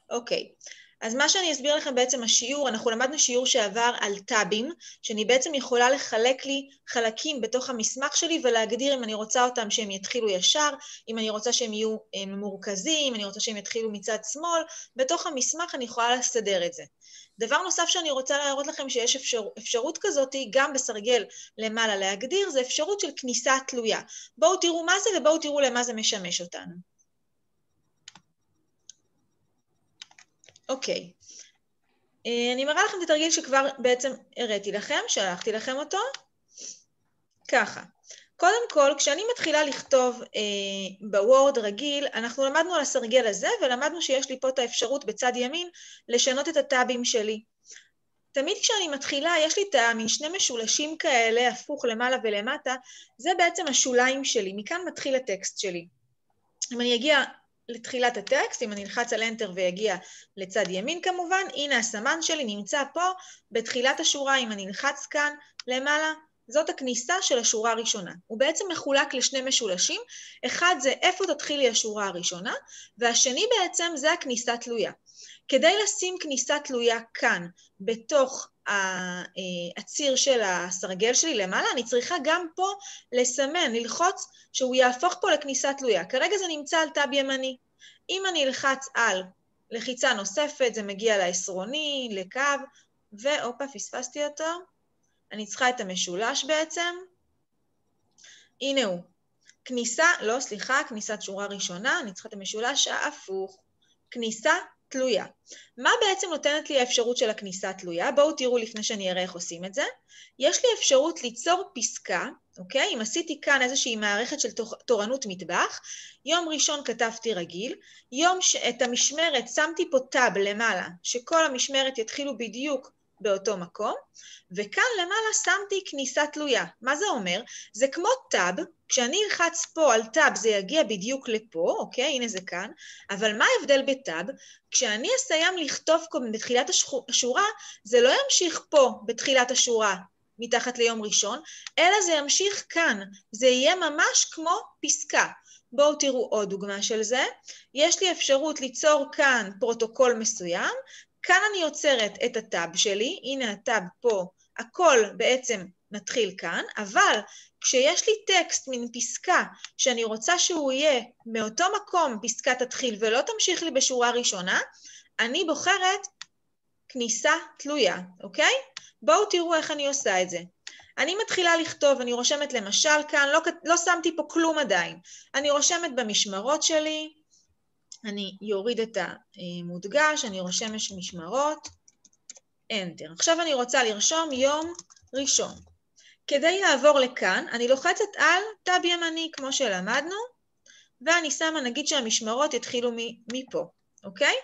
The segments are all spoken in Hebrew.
אוקיי. אז מה שאני אסביר לכם בעצם השיעור, אנחנו למדנו שיעור שעבר על טאבים, שאני בעצם יכולה לחלק לי חלקים בתוך המסמך שלי ולהגדיר אם אני רוצה אותם שהם יתחילו ישר, אם אני רוצה שהם יהיו מורכזים, אם אני רוצה שהם יתחילו מצד שמאל, בתוך המסמך אני יכולה לסדר את זה. דבר נוסף שאני רוצה להראות לכם שיש אפשרות כזאת, גם בסרגל למעלה להגדיר, זה אפשרות של כניסה תלויה. בואו תראו מה זה ובואו תראו למה זה משמש אותנו. אוקיי. אני מראה לכם את התרגיל שכבר בעצם הראיתי לכם, שלחתי לכם אותו. ככה. קודם כל, כשאני מתחילה לכתוב בוורד רגיל, אנחנו למדנו על הסרגל הזה, ולמדנו שיש לי פה את האפשרות בצד ימין לשנות את הטאבים שלי. תמיד כשאני מתחילה, יש לי את מין שני משולשים כאלה, הפוך למעלה ולמטה, זה בעצם השוליים שלי, מכאן מתחיל הטקסט שלי. אם אני אגיע לתחילת הטקסט, אם אני נלחץ על Enter ויגיע לצד ימין כמובן, הנה הסמן שלי נמצא פה בתחילת השורה, אם אני נלחץ כאן למעלה, זאת הכניסה של השורה הראשונה. הוא בעצם מחולק לשני משולשים, אחד זה איפה תתחיל לי השורה הראשונה, והשני בעצם זה הכניסה תלויה. כדי לשים כניסה תלויה כאן, בתוך הציר של הסרגל שלי למעלה, אני צריכה גם פה לסמן, ללחוץ שהוא יהפוך פה לכניסה תלויה. כרגע זה נמצא על טאב ימני. אם אני אלחץ על לחיצה נוספת, זה מגיע לעשרוני, לקו, ואופה, פספסתי אותו. אני צריכה את המשולש בעצם. הנה הוא. כניסת שורה ראשונה, אני צריכה את המשולש ההפוך. כניסה תלויה. מה בעצם נותנת לי האפשרות של הכניסה תלויה? בואו תראו לפני שאני אראה איך עושים את זה. יש לי אפשרות ליצור פסקה, אוקיי? אם עשיתי כאן איזושהי מערכת של תורנות מטבח, יום ראשון כתבתי רגיל, את המשמרת שמתי פה טאב למעלה, שכל המשמרת יתחילו בדיוק באותו מקום, וכאן למעלה שמתי כניסה תלויה. מה זה אומר? זה כמו טאב, כשאני אלחץ פה על טאב זה יגיע בדיוק לפה, אוקיי? הנה זה כאן, אבל מה ההבדל בטאב? כשאני אסיים לכתוב בתחילת השורה, זה לא ימשיך פה בתחילת השורה מתחת ליום ראשון, אלא זה ימשיך כאן, זה יהיה ממש כמו פסקה. בואו תראו עוד דוגמה של זה. יש לי אפשרות ליצור כאן פרוטוקול מסוים, כאן אני יוצרת את הטאב שלי, הנה הטאב פה, הכל בעצם נתחיל כאן, אבל כשיש לי טקסט מן פסקה שאני רוצה שהוא יהיה מאותו מקום פסקה תתחיל ולא תמשיך לי בשורה ראשונה, אני בוחרת כניסה תלויה, אוקיי? בואו תראו איך אני עושה את זה. אני מתחילה לכתוב, אני רושמת למשל כאן, לא שמתי פה כלום עדיין, אני רושמת במשמרות שלי, אני יוריד את המודגש, אני רושמת משמרות, Enter. עכשיו אני רוצה לרשום יום ראשון. כדי לעבור לכאן, אני לוחצת על טאב ימני, כמו שלמדנו, ואני שמה, נגיד שהמשמרות יתחילו מפה, אוקיי?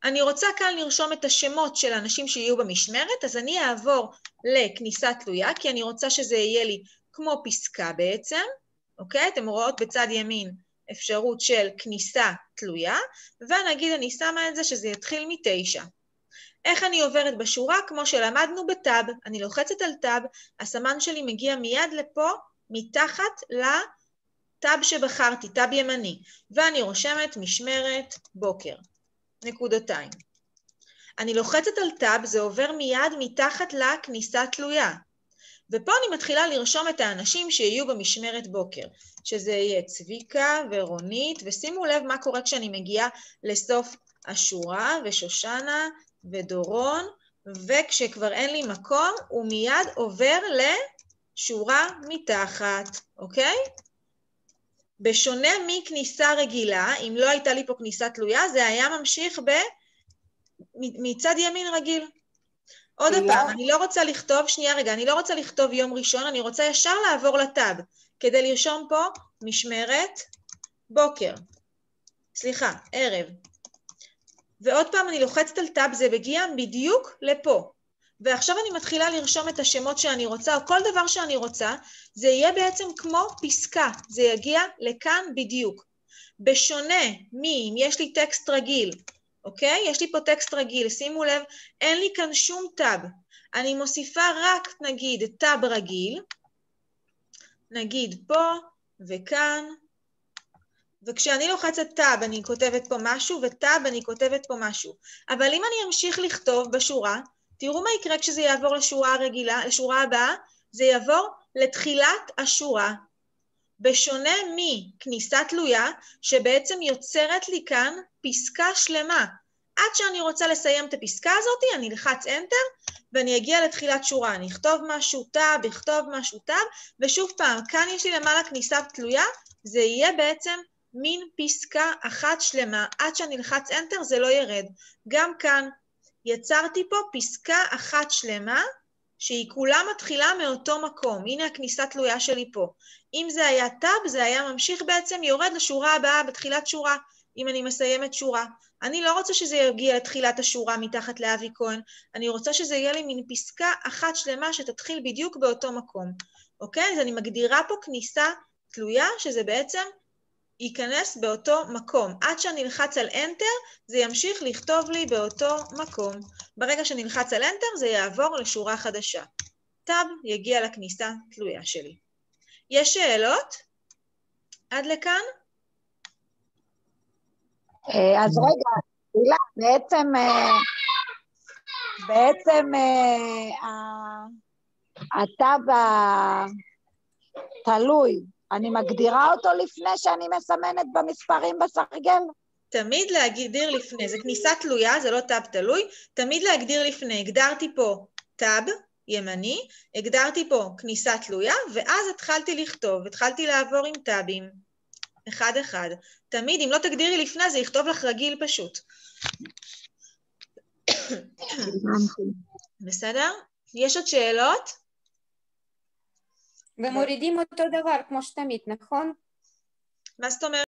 אני רוצה כאן לרשום את השמות של האנשים שיהיו במשמרת, אז אני אעבור לכניסה תלויה, כי אני רוצה שזה יהיה לי כמו פסקה בעצם, אוקיי? אתם רואות בצד ימין אפשרות של כניסה תלויה, ונגיד אני שמה את זה שזה יתחיל מ9. איך אני עוברת בשורה? כמו שלמדנו בטאב, אני לוחצת על טאב, הסמן שלי מגיע מיד לפה, מתחת לטאב שבחרתי, טאב ימני, ואני רושמת משמרת בוקר, נקודותיים. אני לוחצת על טאב, זה עובר מיד מתחת לכניסה תלויה, ופה אני מתחילה לרשום את האנשים שיהיו במשמרת בוקר, שזה יהיה צביקה ורונית, ושימו לב מה קורה כשאני מגיעה לסוף השורה, ושושנה, ודורון, וכשכבר אין לי מקום, הוא מיד עובר לשורה מתחת, אוקיי? בשונה מכניסה רגילה, אם לא הייתה לי פה כניסה תלויה, זה היה ממשיך מצד ימין רגיל. עוד פעם, אני לא רוצה לכתוב, אני לא רוצה לכתוב יום ראשון, אני רוצה ישר לעבור לטאב, כדי לרשום פה משמרת בוקר. סליחה, ערב. ועוד פעם אני לוחצת על טאב, זה מגיע בדיוק לפה. ועכשיו אני מתחילה לרשום את השמות שאני רוצה, או כל דבר שאני רוצה, זה יהיה בעצם כמו פסקה, זה יגיע לכאן בדיוק. בשונה אם יש לי טקסט רגיל, אוקיי? יש לי פה טקסט רגיל, שימו לב, אין לי כאן שום טאב. אני מוסיפה רק, נגיד, טאב רגיל, נגיד פה וכאן, וכשאני לוחצת טאב אני כותבת פה משהו, וטאב אני כותבת פה משהו. אבל אם אני אמשיך לכתוב בשורה, תראו מה יקרה כשזה יעבור לשורה הרגילה, לשורה הבאה, זה יעבור לתחילת השורה. בשונה מכניסה תלויה, שבעצם יוצרת לי כאן פסקה שלמה. עד שאני רוצה לסיים את הפסקה הזאת, אני אלחץ Enter, ואני אגיע לתחילת שורה. אני אכתוב משהו טאב, אכתוב משהו טאב, ושוב פעם, כאן יש לי למעלה כניסה תלויה, זה יהיה בעצם מין פסקה אחת שלמה. עד שאני אלחץ Enter זה לא ירד. גם כאן יצרתי פה פסקה אחת שלמה, שהיא כולה מתחילה מאותו מקום. הנה הכניסה תלויה שלי פה. אם זה היה טאב, זה היה ממשיך בעצם, יורד לשורה הבאה בתחילת שורה, אם אני מסיימת שורה. אני לא רוצה שזה יגיע לתחילת השורה מתחת לאבי כהן, אני רוצה שזה יהיה לי מין פסקה אחת שלמה שתתחיל בדיוק באותו מקום. אוקיי? אז אני מגדירה פה כניסה תלויה, שזה בעצם ייכנס באותו מקום. עד שאני אלחץ על Enter, זה ימשיך לכתוב לי באותו מקום. ברגע שאני אלחץ על Enter, זה יעבור לשורה חדשה. טאב יגיע לכניסה תלויה שלי. יש שאלות? עד לכאן? אז רגע, הילה, בעצם הטאב התלוי, אני מגדירה אותו לפני שאני מסמנת במספרים בסרגל? תמיד להגדיר לפני, זה כניסה תלויה, זה לא טאב תלוי, תמיד להגדיר לפני. הגדרתי פה טאב ימני, הגדרתי פה כניסה תלויה, ואז התחלתי לכתוב, התחלתי לעבור עם טאבים, אחד אחד. תמיד, אם לא תגדירי לפני, זה יכתוב לך רגיל פשוט. בסדר? יש עוד שאלות? ומורידים אותו דבר, כמו שתמיד, נכון? מה זאת אומרת?